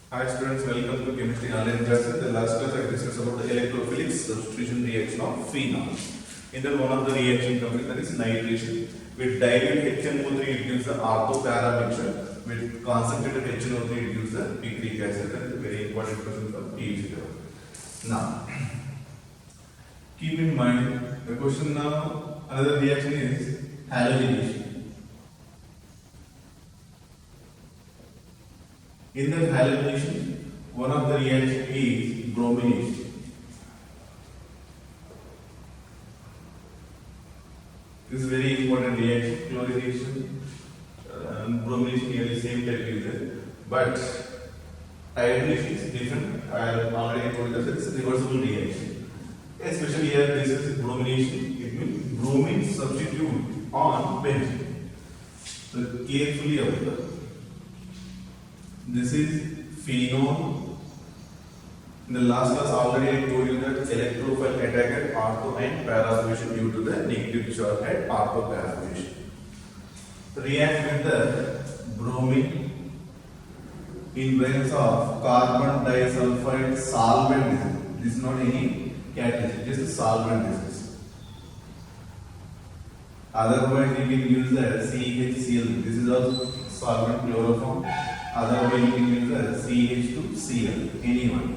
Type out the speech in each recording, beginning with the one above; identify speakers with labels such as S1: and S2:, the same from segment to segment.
S1: Hi students, welcome to chemistry online classes. The last class I discussed about the electrophilic substitution reaction of phenols. In the one of the reaction company that is nitration. With dilute HNO3 it gives the ortho-para mixture. With concentrated HNO3 it gives the picric acid. That is a very important question for PhD level. Now, keep in mind the question now. Another reaction is halogenation. In the halogenation, one of the reaction is bromination. This is very important reaction. Chlorination and bromination nearly same type user, but hydrogenation is different. I have already told you that it's a reversible reaction. Especially here, this is bromination. It means bromine substitute on benzene. So carefully observe. This is phenol. In the last class already I told you that electrophile attack at ortho and para position due to the negative charge at ortho para position. React with the bromine in presence of carbon disulfide solvent. This is not any catalyst, just a solvent. This is. Otherwise, you can use the CHCl. This is also solvent chloroform. Otherwise, you can use the CH2Cl, anyone.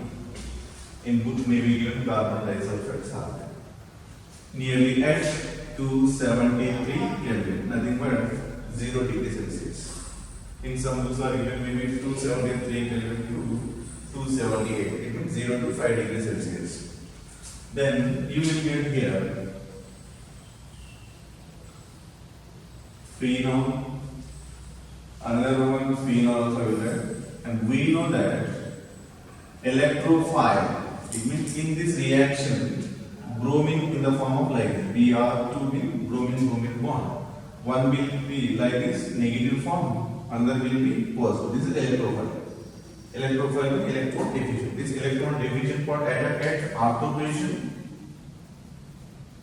S1: In book may be given carbon disulfide solvent. Nearly at 273 Kelvin, nothing but 0 degrees Celsius. In some books are given maybe 273 Kelvin to 278. It means 0 to 5 degrees Celsius. Then you will get here phenol. Another one phenol also will there, and we know that electrophile. It means in this reaction, bromine in the form of like Br2 will bromine bond. One will be like this negative form, another will be positive. This is electrophile. Electrophile means electron deficient. This electron deficient part attack at ortho position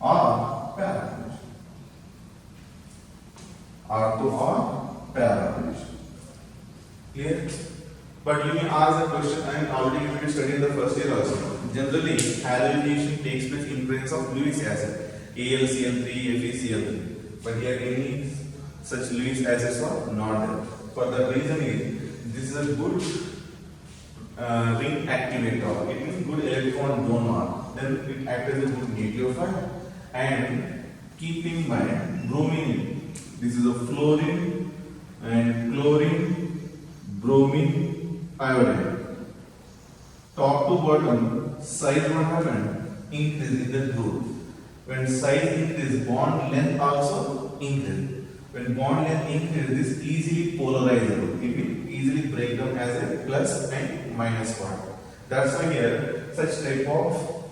S1: or para position. Ortho or para position. Clear? But you may ask the question, and already you will study in the first year also. Generally, halogenation takes place in presence of Lewis acid, AlCl3, FeCl3. But here any such Lewis acids are not there. For the reason is, this is a good ring activator. It means good electron donor. Then it acts as a good nucleophile. And keep in mind, bromine. This is a fluorine and chlorine, bromine, iodine. Top to bottom, size what happened? Increase in the group. When size increase, bond length also increase. When bond length increase, this easily polarizable. It will easily break down as a plus and minus bond. That's why here such type of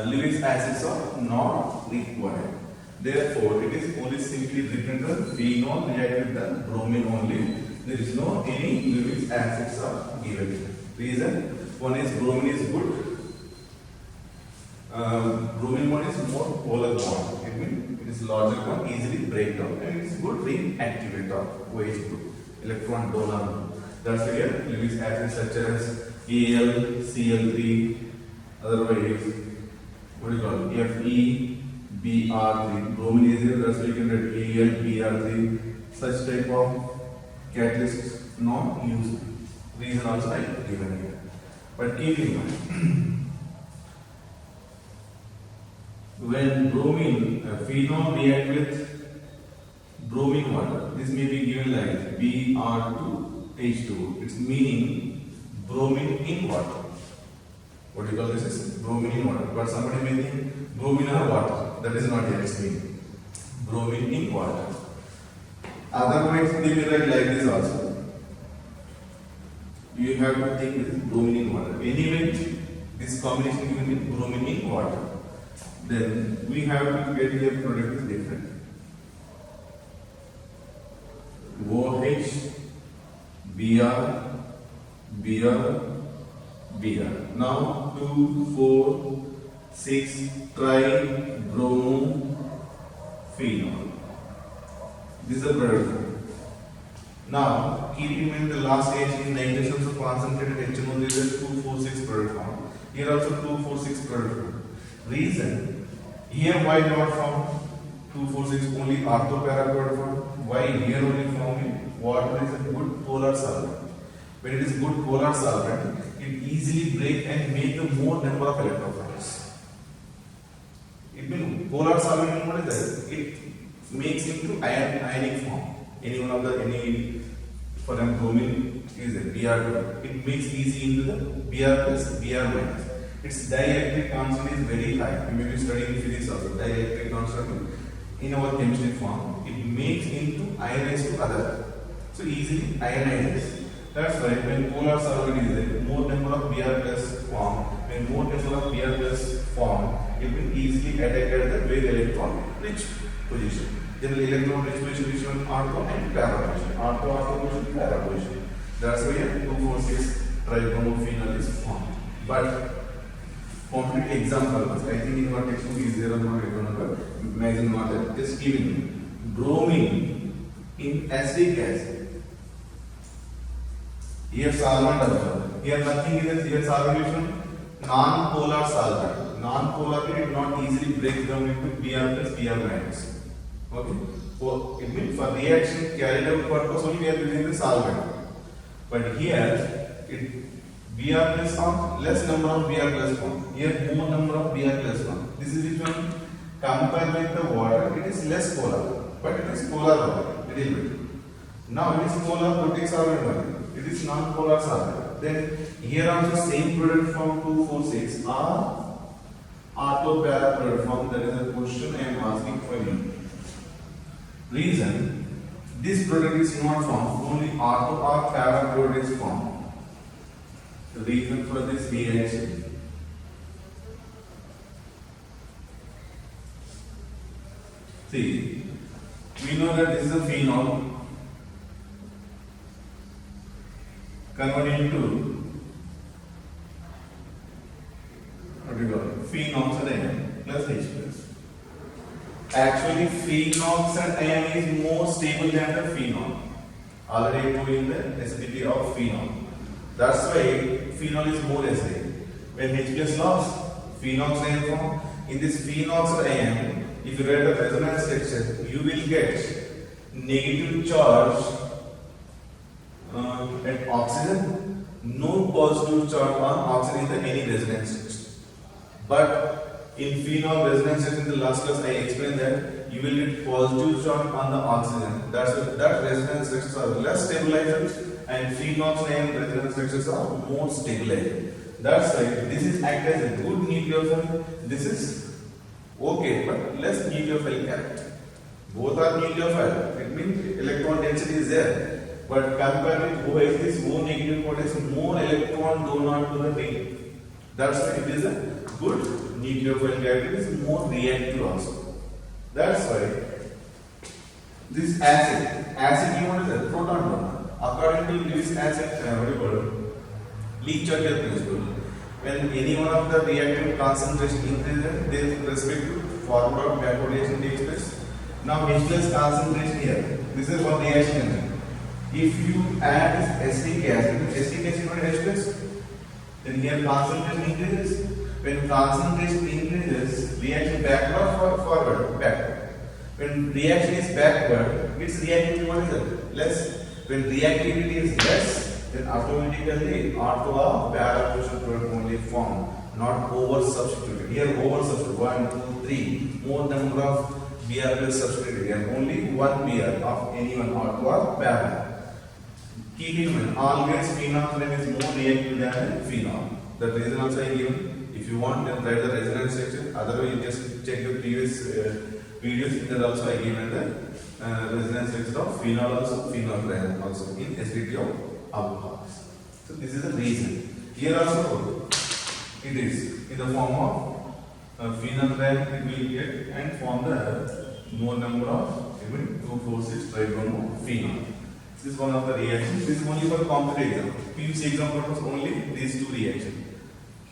S1: Lewis acids are not required. Therefore, it is only simply written as phenol react with the bromine only. There is no any Lewis acids are given. Reason? One is bromine is good. Bromine one is more polar bond. It means it is larger one, easily break down, and it is good ring activator, OH group, electron donor. That's why here Lewis acids such as Al, Cl3, otherwise what do you call it? Fe, Br3. Bromine is here, that's why you can write Al, Br3. Such type of catalysts not used. Reason also I given here. But keep in mind, when bromine, phenol react with bromine water, this may be given like Br2H2. It's meaning bromine in water. What do you call this? Is bromine in water. But somebody may think bromine or water. That is not here. It's meaning bromine in water. Otherwise, they may write like this also. You have to think this bromine in water. Anyway, this combination given with bromine in water. Then we have to get here product is different. OH, Br, Br, Br. Now 2, 4, 6 tri-bromo phenol. This is a product. Now, keep in mind the last stage in nitrations of concentrated HNO is a 2,4,6 product form. Here also 2,4,6 product form. Reason, here why not found 2,4,6 only orthopara product form? Why here only found water is a good polar solvent. When it is good polar solvent, it easily break and make the more number of electrophores. It means polar solvent, what is that? It makes into ionic form. Any one of the for example bromine is a Br2. It makes easy into the Br plus Br minus. Its dielectric constant is very high. You may be studying physics also. Dielectric constant in our chemistry form, it makes into ion raised to other. So easily ionizes. That's why when polar solvent is there, more number of Br plus form. When more number of Br plus form, it will easily attack at the very electron rich position. Generally electron rich position is one ortho and para position. Ortho position, para position. That's why 2,4,6 tribromophenol is formed. But complete example, I think in your textbook is there or not, I don't know. Imagine water, just giving bromine in acetic acid. Here solvent also. Here nothing is here solvent is non-polar solvent. Non-polar it not easily break down into Br plus Br minus. Okay. So it means for reaction carried out purpose only we are using the solvent. But here it Br plus form, less number of Br plus form. Here more number of Br plus form. This is which one? Compared with the water, it is less polar, but it is polar water, little bit. Now it is polar protein solvent only. It is non-polar solvent. Then here also same product form 2,4,6 are orthopara product form. That is a question I am asking for you. Reason, this product is not formed, only ortho or para product is formed. The reason for this reaction. See, we know that this is a phenol converted into what do you call it? Phenoxide plus H plus. Actually, phenoxide ion is more stable than the phenol. Already I told you the acidity of phenol. That's why phenol is more acidic. When H plus lost, phenoxide ion form. In this phenoxide ion, if you read the resonance structure, you will get negative charge at oxygen, no positive charge on oxygen in any resonance structure. But in phenol resonance structure in the last class I explained that you will get positive charge on the oxygen. That resonance structures are less stabilized and phenoxide ion resonance structures are more stabilized. That's why this is act as a good nucleophile. This is okay, but less nucleophile character. Both are nucleophile. It means electron density is there. But compared with OH, this O negative potassium, more electron donor to the ring. That's why it is a good nucleophile character. It is more reactive also. That's why this acid you want is a proton donor. According to Lewis acid, what do you call it? Leach-Churchill principle. When any one of the reactant concentration increases, with respect to forward or backward reaction takes place. Now H plus concentration here. This is one reaction. If you add this acetic acid on H plus, then here concentration increases. When concentration increases, reaction backward or forward? Backward. When reaction is backward, its reactivity what is it? Less. When reactivity is less, then automatically ortho or para product only form, not over substituted. Here over substituted 1, 2, 3, more number of Br plus substituted and only one Br of any one ortho or para. Keep in mind, always phenol is more reactive than phenol. The reason also I given. If you want, then write the resonance section. Otherwise, you just check the previous videos. There also I given the resonance section of phenol also in acidity of alcohols. So this is the reason. Here also it is in the form of phenol it will get and form the more number of 2,4,6 tribromophenol. This is one of the reactions. This is only for competitive exam. PUC exam purpose only these two reactions.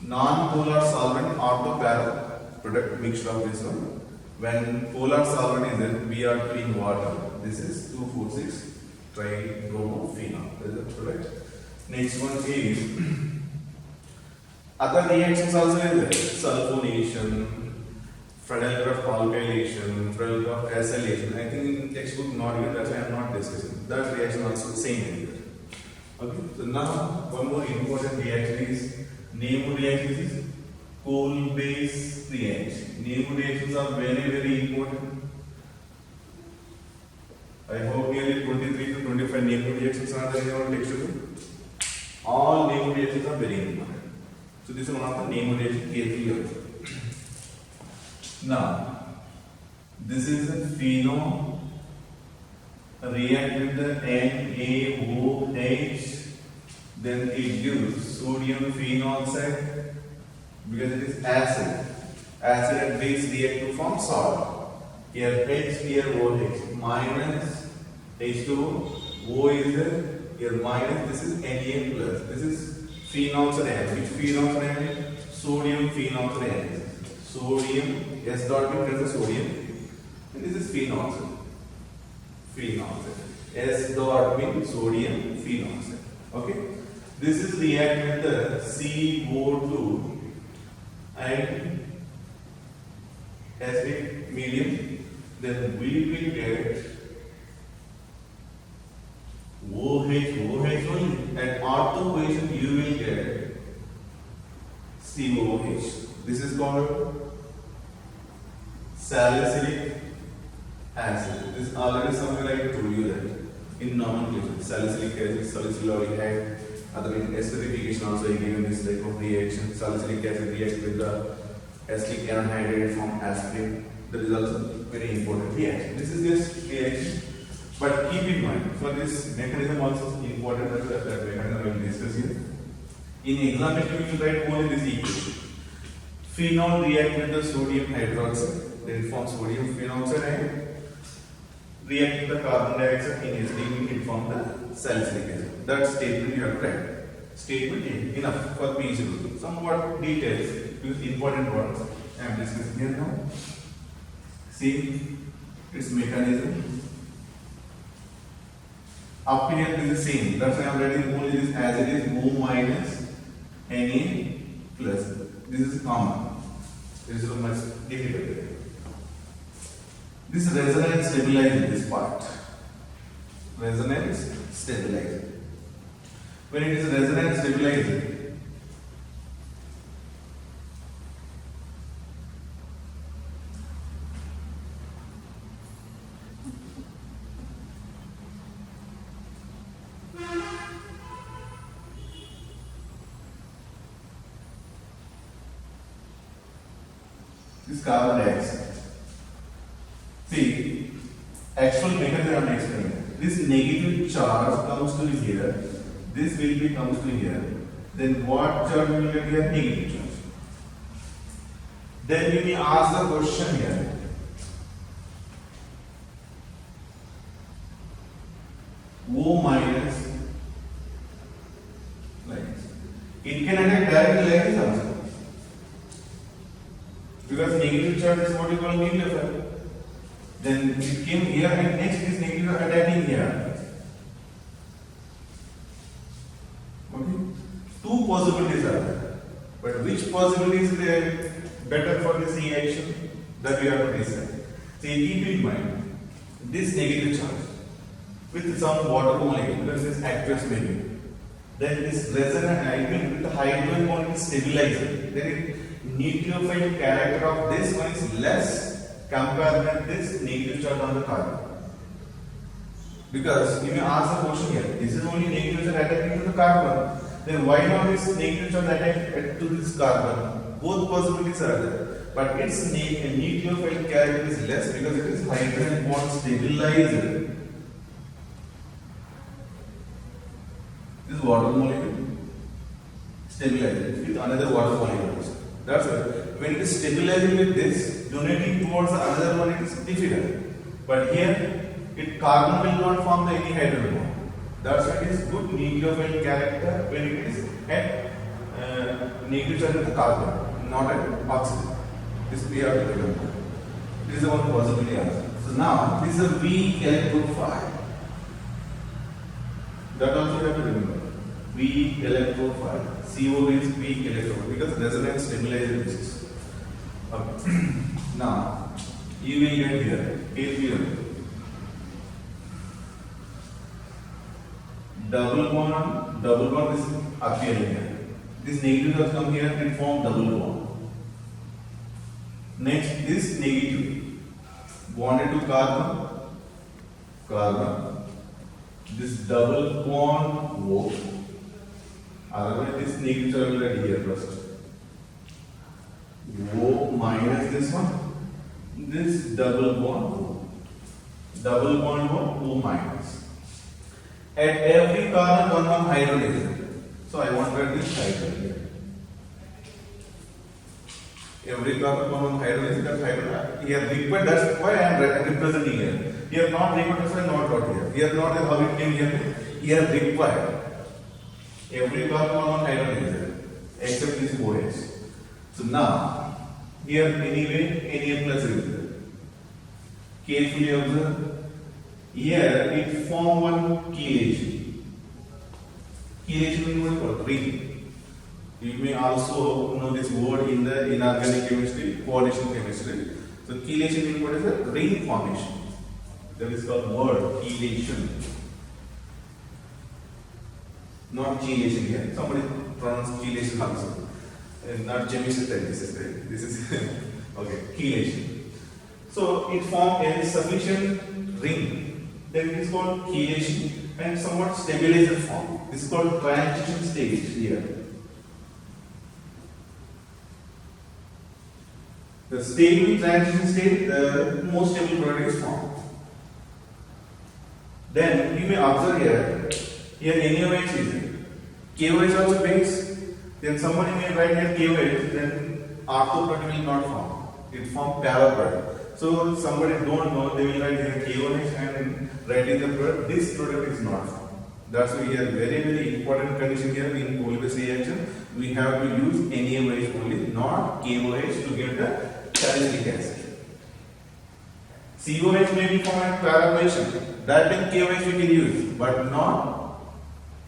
S1: Non-polar solvent ortho-para product mixture of this one. When polar solvent is in Br2 in water, this is 2,4,6 Tribromophenol. Is that correct? Next one is other reactions also is there. Sulfonation, Friedel-Crafts alkylation, Friedel-Crafts acylation. I think in textbook not even, that's why I am not discussing. That reaction also same in here. Okay. So now one more important reaction is name reaction is coal-base reaction. Name reactions are very important. I hope nearly 23 to 25 name reactions are there in our textbook. All name reactions are very important. So this is one of the name reaction carefully also. Now, this is a phenol react with the NaOH, then it gives sodium phenoxide because it is acid. Acid and base react to form salt. Here H, here OH, minus H2O, O is there, here minus, this is Na plus. This is phenoxide. Which phenoxide ion? Sodium phenoxide ion. Sodium, S dot means sodium, and this is phenoxide. S dot means sodium phenoxide. Okay, this is react with the CO2 and acidic medium. Then we will get OH only. At ortho position, you will get COOH. This is called salicylic acid. This already somewhere I told you that in nomenclature, salicylic acid, salicylic acid. Other in esterification also I given this type of reaction. Salicylic acid reacts with the acetic anhydride from aspirin. That is also very important reaction. This is just reaction, but keep in mind for this mechanism also important that mechanism I will discuss here. In examination we will write only this equation. Phenol react with the sodium hydroxide, then form sodium phenoxide and react with the carbon dioxide in acetic, it form the salicylic acid. That statement you have to write. Statement A, enough for PhD. Somewhat details, because important ones I am discussing here now. See its mechanism. Up here is the same. That's why I am writing only this as it is O minus Na plus. This is common. This is so much difficult. This resonance stabilizes this part. Resonance stabilizes. When it is resonance stabilizing, this carbon dioxide. See, actual mechanism I am explaining. This negative charge comes to here. This will be comes to here. Then what charge will get here? Negative charge. Then we may ask the question here. O minus like this. It can attack directly like this also. Because negative charge is what you call nucleophile. Then it came here and next this negative attacking here. Okay? Two possibilities are there. But which possibility is there better for this reaction that we have to decide. So keep in mind this negative charge with some water molecule because this aqueous medium. Then this resonance, I mean with the hydrogen bond is stabilizer. Then nucleophile character of this one is less compared with this negative charge on the carbon. Because you may ask the question here, this is only negative charge attacking to the carbon. Then why not this negative charge attack to this carbon? Both possibilities are there. But its nucleophile character is less because it is hydrogen bond stabilizer. This water molecule stabilizer with another water molecule. That's why when it is stabilizing with this, donating towards the another one, it is difficult. But here, it carbon will not form the any hydrogen bond. That's why it is good nucleophile character when it is at negative charge of the carbon, not at oxygen. This we have to remember. This is the one possibility answer. So now this is a weak electrophile. That also you have to remember. Weak electrophile. CO means weak electrophile because resonance stabilizer exists. Okay. Now, you will get here. Here. Double bond is appearing here. This negative has come here and form double bond. Next, this negative bonded to carbon. This double bond O. Otherwise, this negative are already here first. O minus this one. This double bond O. Double bond O minus. At every carbon, one hydrogen is there. So I want to write this hydrogen here. Every carbon, one hydrogen, that hydrogen. Here required. That's why I am representing here. Here not required, that's why not got here. Here not how it came here. Here required. Every carbon, one hydrogen is there, except this OH. So now, here anyway, Na plus is there. Carefully observe. Here it form one chelation. Chelation means what? Ring. You may also know this word in the inorganic chemistry, coordination chemistry. So chelation means what is a ring formation. That is called word chelation. Not chelation here. Somebody pronounced chelation also. Not chemistry type. This is okay. Chelation. So it forms a sufficient ring. Then it is called chelation and somewhat stabilizer form. This is called transition stage here. The stable transition state, the most stable product is formed. Then you may observe here NaOH is there. KOH also base. Then somebody may write here KOH, then ortho product will not form. It forms para product. So somebody don't know, they will write here KOH and write in the product. This product is not formed. That's why here very important condition here in polymerase reaction. We have to use NaOH only, not KOH to get the salicylic acid. COH may be formed at para position. That time KOH we can use, but not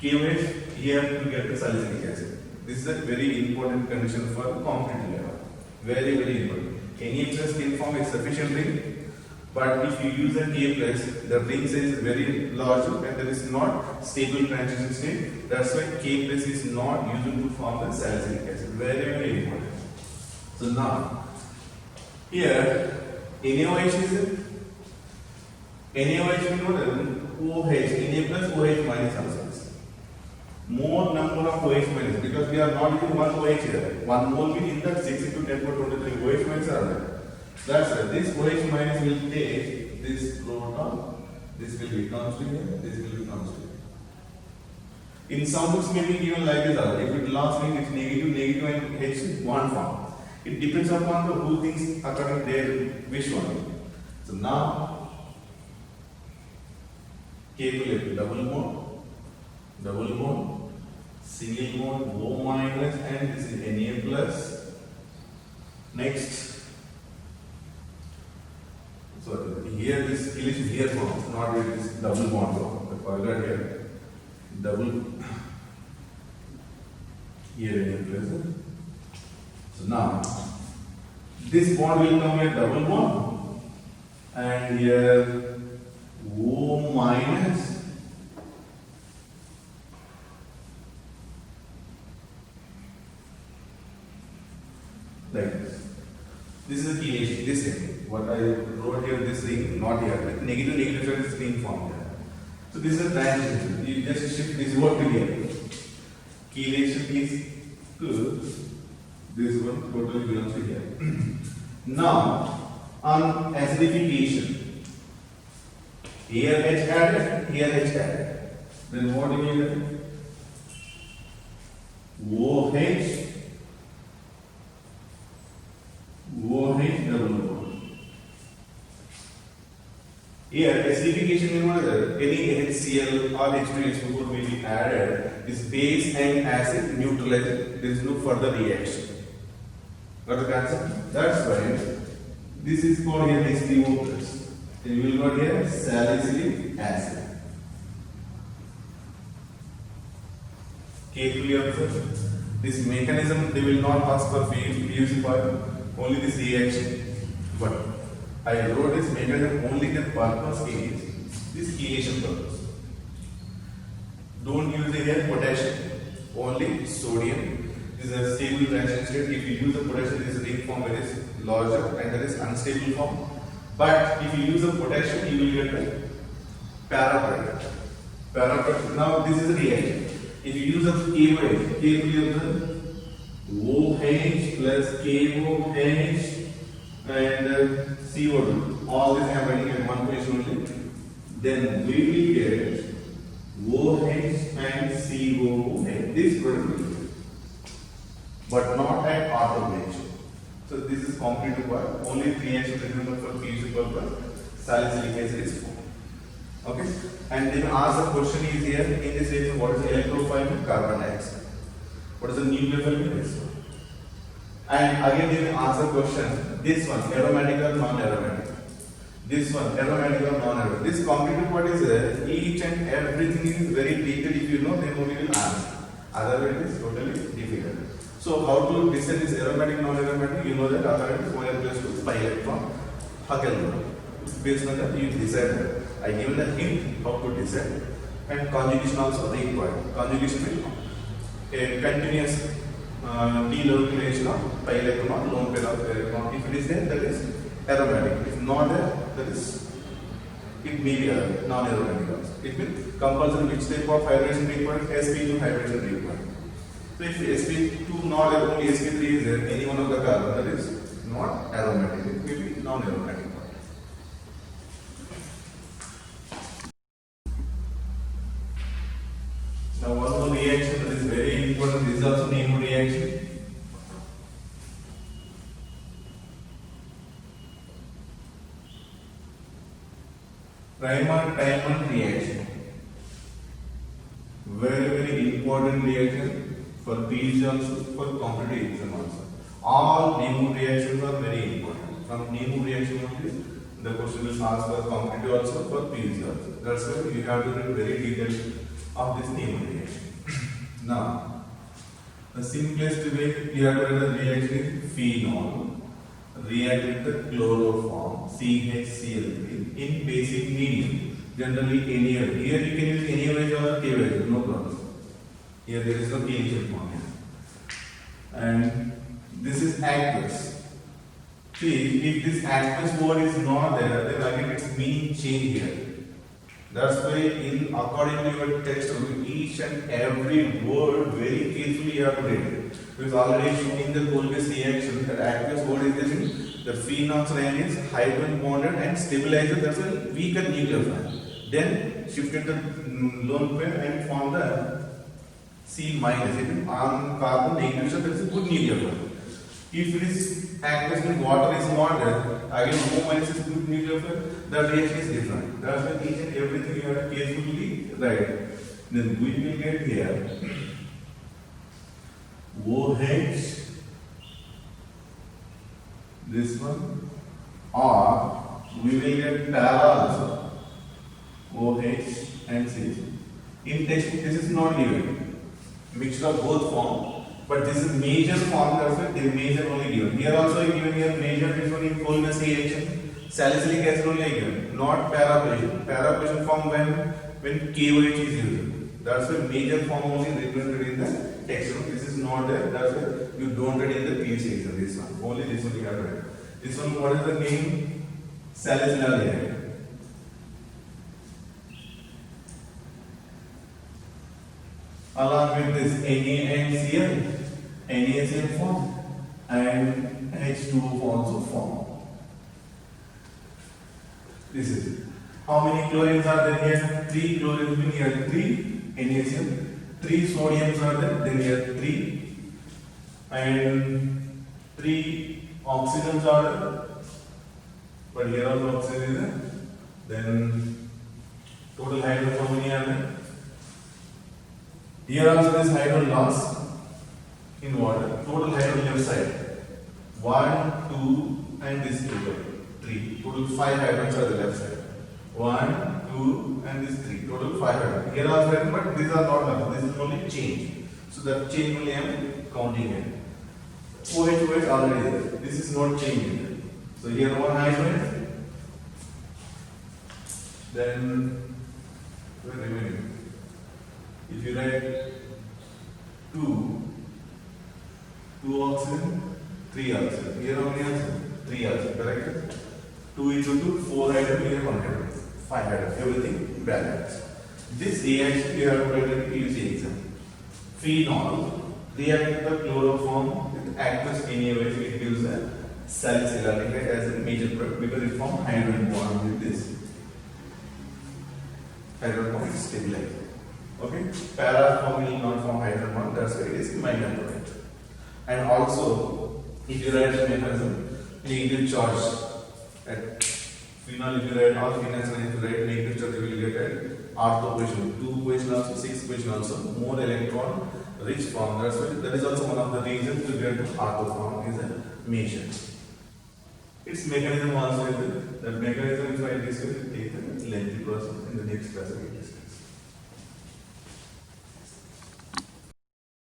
S1: KOH here to get the salicylic acid. This is a very important condition for competitive level. Very important. Na plus can form a sufficient ring, but if you use a K plus, the ring size is very large and there is not stable transition state. That's why K plus is not used to form the salicylic acid. Very important. So now, here NaOH is it? NaOH we know OH, Na plus OH minus also. More number of OH minus because we are not using one OH here. One mole will in that 6 into 10 power 23 OH minus are there. That's right. This OH minus will take this proton. This will be comes to here. This will be comes to here. In some books may be given like this. If it last means it's negative and H one form. It depends upon the who thinks according to their wish one. So now K will have double bond, single bond, O minus, and this is Na plus. Next, so here this chelation here forms, not with this double bond form. I forgot here. Double here Na plus. So now this bond will come here double bond, and here O minus. Like this. This is a chelation, this ring. What I wrote here, this ring, not here. Like negative side is ring formed here. So this is a transition. You just shift this word to here. Chelation is to this one totally belongs to here. Now, on acidification, here H added, here H added. Then what do you get? OH. OH double bond. Here acidification means any HCl or H2SO4 will be added. This base and acid neutralized. There is no further reaction. Got the concept? That's why this is called here H3O plus. Then you will got here salicylic acid. Carefully observe. This mechanism, they will not ask for PUC part, only this reaction. But I wrote this mechanism only the purpose is this chelation purpose. Don't use here potassium, only sodium. This is a stable reaction state. If you use the potassium, this ring form it is larger and that is unstable form. But if you use the potassium, you will get a para-product. Para-product. Now this is a reaction. If you use a KY, K will the OH plus KOH and CO2. All this happening in one position only. Then we will get OH and COOH. This product will be, but not at automation. So this is completed by only reaction remember for PUC purpose. Salicylic acid is formed. Okay, and then ask the question is here in this reaction what is electrophile? Carbon dioxide. What is the nucleophile? This one. And again they will ask the question this one aromatic or non-aromatic. This one aromatic or non-aromatic. This complicated part is there. Each and everything is very detailed. If you know, then only will answer. Otherwise, it is totally difficult. So how to decide this aromatic non-aromatic? You know that otherwise is 1 plus 2 pi electron Huckel. Based on that, you decide that. I given the hint how to decide. And conjugation also required. Conjugation will a continuous delocalization of pi electron, lone pair of electron. If it is there, that is aromatic. If not there, that is it may be non-aromatic also. It will compulsory which type of hydration required? sp2 hydration required. So if sp2 not there, only sp3 is there, any one of the carbon that is not aromatic. It may be non-aromatic. Now one more reaction that is very important. This is also NEMO reaction. Primer-Tiemann reaction. Very important reaction for PUC also, for competitive exam also. All NEMO reactions are very important. From NEMO reaction only, the question will ask for competitive also, for PUC also. That's why you have to read very detailed of this NEMO reaction. Now, the simplest way you have to write the reaction is phenol react with the chloroform CHCl3 in basic medium. Generally NaOH. Here you can use NaOH or KOH, no problem. Here there is no KH form. And this is aqueous. See, if this aqueous word is not there, then again its meaning change here. That's why in according to your text, each and every word very carefully you have to read. Because already in the Colgate reaction, that aqueous word is there. The phenol ion is hydrogen bonded and stabilizer. That's a weaker nucleophile. Then shifted the lone pair and form the C minus. It on carbon negative, so that's a good nucleophile. If it is aqueous with water is not there, again O minus is good nucleophile, the reaction is different. That's why each and everything you have to carefully write. Then we will get here OH, this one, or we will get para also, OH and C. In textbook this is not given, mixture of both form. But this is major form, that's why the major only given. Here also given here major, this one in Coleman's reaction, salicylic acid only given, not para-position. Para-position form when KOH is used. That's why major form only represented in the text. This is not there, that's why you don't write in the PUC exam. This one, only this one you have to write. This one, what is the name? Salicylate. Along with this NaCl, NaCl form and H2O also form. This is it. How many chlorines are there here? 3 chlorines mean here 3 NaCl, 3 sodiums are there, then here 3 and 3 oxygens are there. But here also oxygen is there. Then total hydrogen how many are there? Here also this hydrogen loss in water. Total hydrogen left side 1, 2 and this total 3. Total 5 hydrogens are the left side. 1, 2 and this 3. Total 5 hydrogens. Here also hydrogen, but these are not enough. This is only change. So that chain only I am counting it. OH already there. This is not changing. So here one hydrogen. Then what remaining? If you write two oxygen, 3 oxygen. Here how many oxygen? 3 oxygen, correct? 2 into 2, 4 hydrogen, here 1 hydrogen, 5 hydrogen, everything balanced. This reaction you have to write in PUC exam. Phenol react with the chloroform with aqueous NaOH, it gives a salicylic as a major product because it forms hydrogen bond with this. Hydrogen bond is stabilized. Okay, para form will not form hydrogen bond, that's why it is minor product. And also, if you write the mechanism, negative charge at phenol, if you write all phenols and if you write negative charge, you will get at ortho position, 2 position also, 6 position also, more electron rich form. That's why that is also one of the reasons to get ortho form is a measure. Its mechanism also is that mechanism is why this will take a lengthy process in the next class we will discuss.